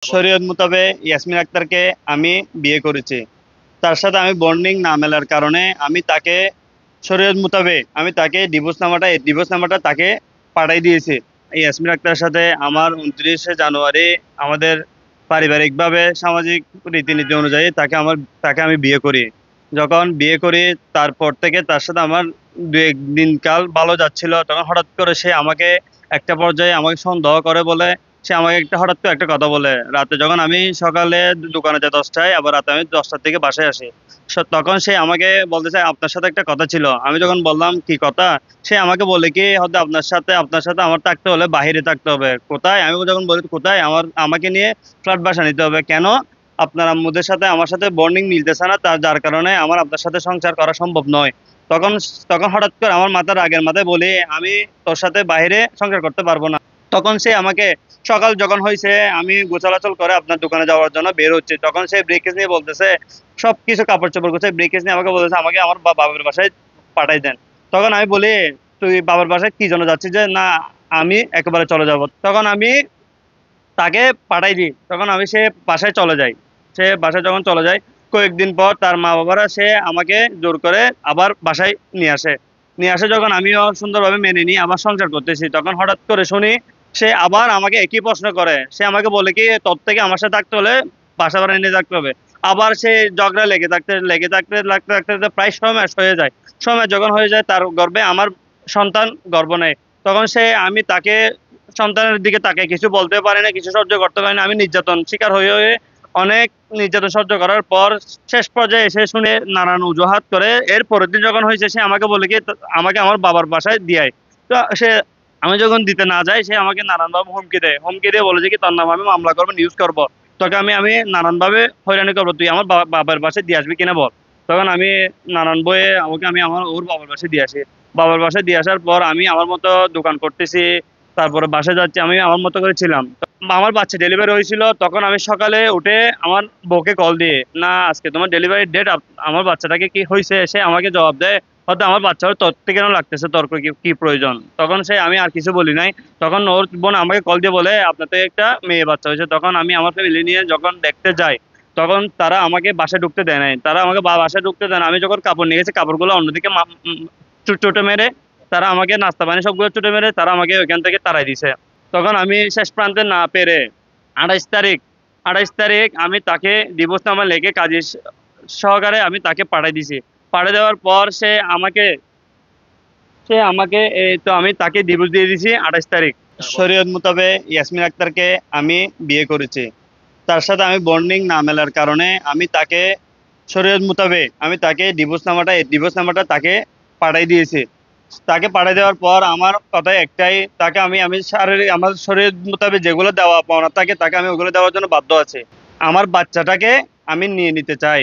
শরীয়ত মোতাবেক ইয়াসমিন আক্তারকে আমি বিয়ে করেছি। তার সাথে আমি বন্ডিং না মেলার কারণে আমি তাকে শরীয়ত মোতাবেক আমি তাকে ডিভোর্স নামাটা তাকে পাঠাই দিয়েছি। ইয়াসমিন আক্তারের সাথে আমার ২৯শে জানুয়ারি আমাদের পারিবারিকভাবে সামাজিক রীতিনীতি অনুযায়ী তাকে আমি বিয়ে করি। যখন বিয়ে করি তারপর থেকে তার সাথে আমার ২-১ দিনকাল ভালো যাচ্ছিল। তখন হঠাৎ করে সে আমাকে একটা পর্যায়ে আমাকে সন্দেহ করে বলে সে আমাকে হঠাৎ করে একটা কথা বলে। রাতে যখন আমি সকালে দোকানে যাই ১০টায়, আবার রাতে আমি ১০টার থেকে বাসায় আসি। তখন সে আমাকে বলতেছে, "আপনার সাথে একটা কথা ছিল।" আমি যখন বললাম, "কি কথা?" সে আমাকে বলে কি, "হয়তো আপনার সাথে আমার থাকতে হলে বাহিরে থাকতে হবে।" "কোথায়?" আমি যখন বলি, "কোথায়? আমাকে নিয়ে ফ্ল্যাট বাসা নিতে হবে।" "কেন?" "আপনার আম্মুদের সাথে আমার সাথে বন্ডিং মিলতেছে না, যার কারণে আমার আপনার সাথে সংসার করা সম্ভব নয়।" তখন তখন হঠাৎ করে আমার রাগের মাথায় বলি, "আমি তোর সাথে বাহিরে সংসার করতে পারব না।" তখন সে আমাকে সকাল যখন হইছে আমি গোছালাচল করে আপনার দোকানে যাওয়ার জন্য বের হচ্ছি। তখন সে ব্রিফকেস নিয়ে বলতেছে, সবকিছু কাপড়-চোপড় গুছায় ব্রিফকেস নিয়ে আমাকে বলতেছে, "আমাকে আমার বাবার বাসায় পাঠাই দেন।" তখন আমি বলি, "তুই বাবার বাসায় কি জন্য যাচ্ছিস?" যে, "না, আমি একেবারে চলে যাব।" তখন আমি তাকে পাঠাই দিই। তখন সে বাসায় চলে যায়। সে বাসায় যখন চলে যায়, কয়েকদিন পর তার মা-বাবারা আমাকে জোর করে আবার বাসায় নিয়ে আসে। নিয়ে আসে যখন আমিও সুন্দরভাবে মেনে নিই, আবার সংসার করতেছি। তখন হঠাৎ করে শুনি সে আবার আমাকে একই প্রশ্ন করে। সে আমাকে বলে কি, "তোর থেকে আমার সাথে থাকতে হলে বাসা ভাড়া নিয়ে থাকতে হবে।" আবার সে ঝগড়া লেগে থাকতে প্রায় ৬ মাস হয়ে যায়। ৬ মাস যখন হয়ে যায় তার গর্ভে আমার সন্তান গর্ভ নেয়। তখন আমি তাকে সন্তানের দিকে তাকিয়ে কিছু বলতে পারি না, কিছু সহ্য করতে পারি না। আমি নির্যাতন শিকার হয়ে অনেক নির্যাতন সহ্য করার পর শেষ পর্যায়ে এসে শুনে নানান অজুহাত করে এর পরের দিন যখন হয়েছে সে আমাকে বলে কি, আমাকে আমার বাবার বাসায় দিয়ে আয়।" তো আমি যখন দিতে না যাই সে আমাকে নানানভাবে হুমকি দেয়। হুমকি দিয়ে বলে যে কি, "তোর নামে আমি মামলা করব, নিউজ করব। তোকে আমি নানানভাবে হয়রানি করব। তুই আমার বাবার বাসায় দিয়ে আসবি কিনা বল।" তখন আমি নানান ভয়ে আমি ওর বাবার বাসায় দিয়ে আসি। বাবার বাসায় দিয়ে আসার পর আমি আমার মতো দোকান করতেছি। তারপরে বাসায় যাচ্ছি। আমি আমার মতো করে ছিলাম। তো আমার বাচ্চা ডেলিভারি হয়েছিল। তখন আমি সকালে উঠে আমার বউকে কল দিয়ে, "না, আজকে তোমার ডেলিভারির ডেট। আমার বাচ্চাটাকে কি হইছে?" সে আমাকে জবাব দেয়, "হয়তো আমার বাচ্চার তোর থেকে কেন লাগতেছে? তোর কি প্রয়োজন?" তখন আমি আর কিছু বলি নাই। তখন ওর বোন আমাকে কল দিয়ে বলে, "আপনার তো একটা মেয়ে বাচ্চা হয়েছে।" তখন আমি আমার ফ্যামিলি নিয়ে যখন দেখতে যাই, তখন তারা আমাকে বাসায় ঢুকতে দেয় নাই। তারা আমাকে বাসায় ঢুকতে দেয় না। আমি যখন কাপড় নিয়ে গেছি, কাপড়গুলো অন্যদিকে চুটো মেরে তারা আমাকে নাস্তা পানি সবগুলো ছুটে মেরে তারা আমাকে ওইখান থেকে তাড়াই দিছে। তখন আমি শেষ প্রান্তে না পেরে ২৮ তারিখ ২৮ তারিখ আমি তাকে ডিভোর্সনামা লিখে কাজী সহকারে আমি তাকে পাঠাই দিছি। পাঠাই দেওয়ার পর সে আমাকে এই তো আমি তাকে ডিভোর্স দিয়ে দিছি ২৮ তারিখ। শরীয়ত মোতাবেক ইয়াসমিন আক্তারকে আমি বিয়ে করেছি। তার সাথে আমি বন্ডিং না মেলার কারণে আমি তাকে শরীয়ত মোতাবেক আমি তাকে ডিভোর্স নামাটা তাকে পাঠাই দিয়েছি। তাকে পাঠিয়ে দেওয়ার পর আমার কথা একটাই, তাকে আমি আমার শরীয়ত মোতাবেক যেগুলো দেওয়া পাওনা থাকে তাকে আমি ওগুলো দেওয়ার জন্য বাধ্য আছি। আমার বাচ্চাটাকে আমি নিয়ে নিতে চাই।